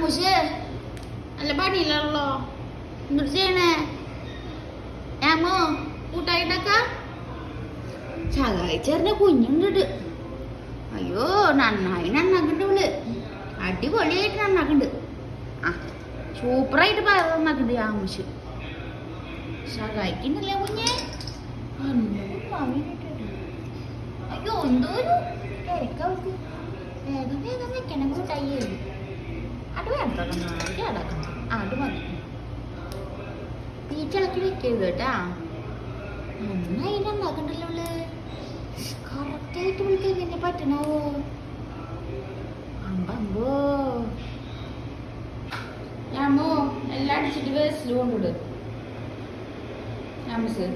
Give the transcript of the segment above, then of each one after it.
മുഷേ നല്ല പണിയില്ലല്ലോ. എന്നിട്ട് ചെയ്യണേ ഞാമോ കൂട്ടായിട്ടൊക്ക സഹായിച്ചറിഞ്ഞ കുഞ്ഞുണ്ട്. അയ്യോ നന്നായി നന്നാക്കുന്നുണ്ട് ഇവള്. അടിപൊളിയായിട്ട് നന്നാക്കുന്നുണ്ട്. ആ സൂപ്പറായിട്ട് നന്നാക്കുന്നുണ്ട് ആമുഷ്. സഹായിക്കുന്നില്ല കുഞ്ഞെ. അയ്യോ എന്തോ ഒരു തിരക്കവൾക്ക്. വേഗം വേഗം വെക്കണം കൂട്ടായി. അത് വേണ്ട അടക്കണം. അത് മതി. തീറ്റിളക്കി വെക്കരുത് കേട്ടാ. നന്നായി നന്നാക്കണ്ടല്ലോ അവള്. കറക്റ്റായിട്ട് വിളിക്കാൻ എങ്ങനെ പറ്റണാവോ? അമ്പോ ഞാമോ എല്ലാം അടിച്ചിട്ട് വേസ്റ്റിൽ കൊണ്ടിട്. ഞാമസ്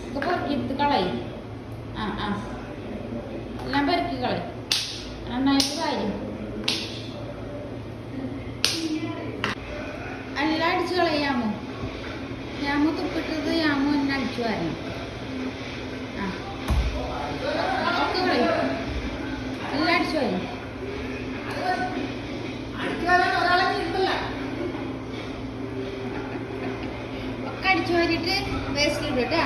ഇത് പെറുക്കിയെടുത്ത് കളയി. ആ എല്ലാം പെറുക്കി കളയി. നന്നായിട്ട് കാര്യം എല്ലാം അടിച്ചു കളയാമോ. ഞാമോ തുപ്പിട്ടത് ഞാമോ എന്നെ അടിച്ചു വരണം. ഒക്കെ കളയും. എല്ലാം അടിച്ചു വരും. ഒക്കെ അടിച്ചു വാരിയിട്ട് വേസ്റ്റിലിടും കേട്ടാ.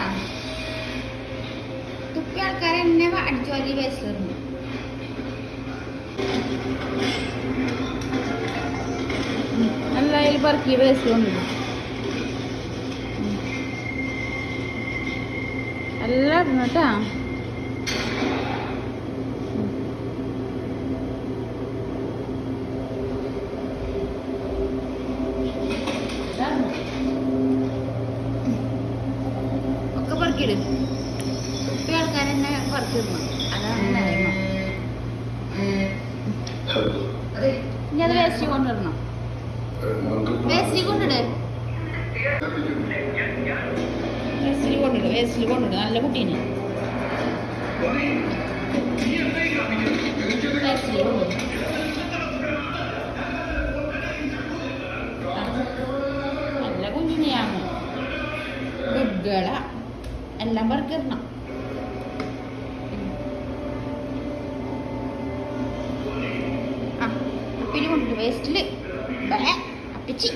തുപ്പി ആൾക്കാരെ എന്നെ അടിച്ചു വാരി വേസ്റ്റിലിടുന്നു. എല്ലാവരും പറക്കി വേസ്റ്റ് കൊണ്ടിടും. എല്ലാം ഇടണം കേട്ടാ. ഒക്കെ പറക്കിയിടും. തുപ്പി ആൾക്കാരെന്നെ പറക്കിടണം. അതാണ് നിയമം. ഇനി അത് വേസ്റ്റ് കൊണ്ടിടണം. വേസ്റ്റിൽ കൊണ്ടിട്. വേസ്റ്റിൽ കൊണ്ടിട്. നല്ല കുട്ടീനെ വേസ്റ്റിൽ കൊണ്ടിട്. നല്ല കുഞ്ഞിനെയാണ്. ഗുഡ് ഗേളാ. എല്ലാം പറക്കിടണം. ആ കുപ്പിയിൽ കൊണ്ടിട്ട് വേസ്റ്റില് അപ്പിച്ചി